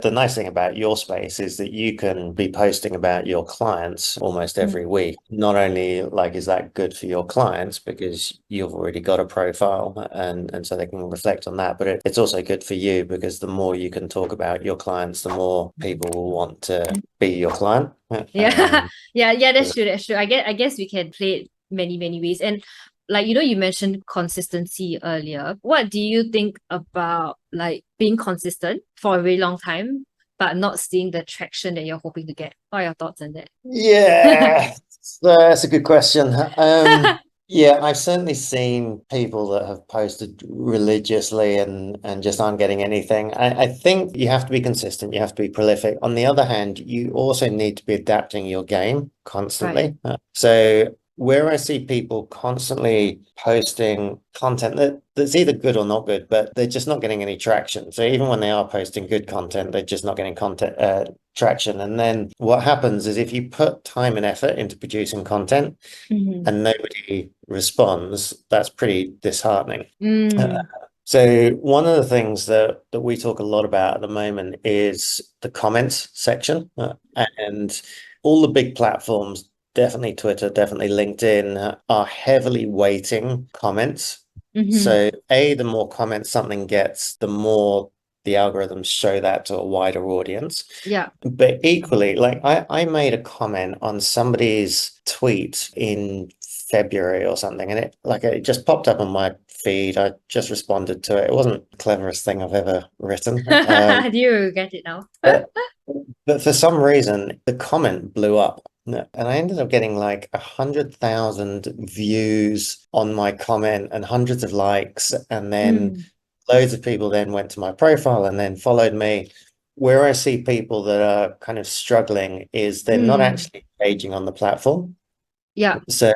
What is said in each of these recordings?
The nice thing about your space is that you can be posting about your clients almost every Mm. week. Not only like is that good for your clients because you've already got a profile and so they can reflect on that, but it's also good for you because the more you can talk about your clients, the more people will want to be your client. Yeah, yeah, that's 'Cause- true. That's true. I guess we can play it many ways. And like you mentioned consistency earlier. What do you think about like being consistent for a very long time, but not seeing the traction that you're hoping to get? What are your thoughts on that? Yeah, that's a good question. Yeah, I've certainly seen people that have posted religiously and just aren't getting anything. I think you have to be consistent, you have to be prolific. On the other hand, you also need to be adapting your game Right. constantly. So where I see people constantly posting content that's either good or not good, but they're just not getting any traction. So even when they are posting good content, they're just not getting content traction. And then what happens is if you put time and effort into producing content, Mm-hmm. and nobody responds, that's pretty disheartening. Uh, Mm, so one of the things that we talk a lot about at the moment is the comments section, and all the big platforms, definitely Twitter, definitely LinkedIn, are heavily weighting comments. mm-hmm. So the more comments something gets, the more the algorithms show that to a wider audience. Yeah. But equally, like I made a comment on somebody's tweet in February or something, and it just popped up on my feed. I just responded to it. It wasn't the cleverest thing I've ever written. Do you get it now? But but for some reason the comment blew up. And I ended up getting like 100,000 views on my comment and hundreds of likes. And then Mm, loads of people then went to my profile and then followed me. Where I see people that are kind of struggling is they're not mm, actually engaging on the platform. yeah. So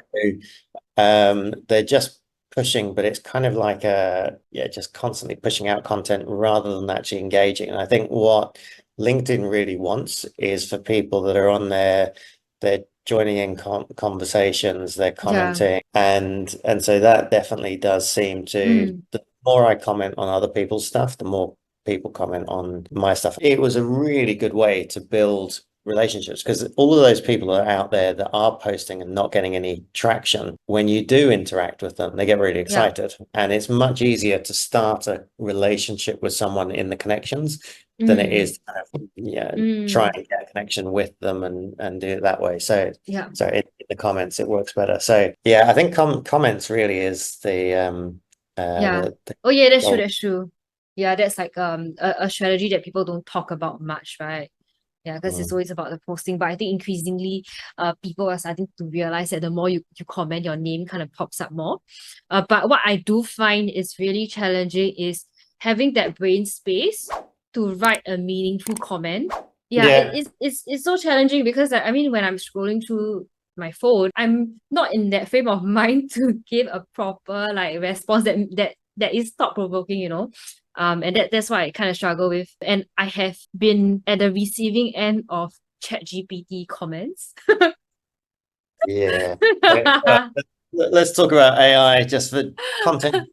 they're just pushing, but it's kind of like just constantly pushing out content rather than actually engaging. And I think what LinkedIn really wants is for people that are on there, they're joining in conversations, they're Yeah. commenting, and so that definitely does seem to, Mm, the more I comment on other people's stuff, the more people comment on my stuff. It was a really good way to build relationships because all of those people that are out there that are posting and not getting any traction, when you do interact with them, they get really yeah. excited. And it's much easier to start a relationship with someone in the connections than it Mm, is to kind of, yeah, try mm, and get a connection with them and do it that way. So yeah. in the comments it works better. So yeah, I think comments really is Yeah. the Oh yeah, that's true, goal. that's true. Yeah, that's like a strategy that people don't talk about much, right? Yeah, because it's Mm. always about the posting. But I think increasingly people are starting to realize that the more you comment, your name kind of pops up more. But what I do find is really challenging is having that brain space to write a meaningful comment. Yeah, Yeah. it's so challenging because I mean when I'm scrolling through my phone, I'm not in that frame of mind to give a proper like response that is thought provoking, and that's why I kind of struggle with. And I have been at the receiving end of ChatGPT comments. Yeah. Okay. Let's talk about AI just for content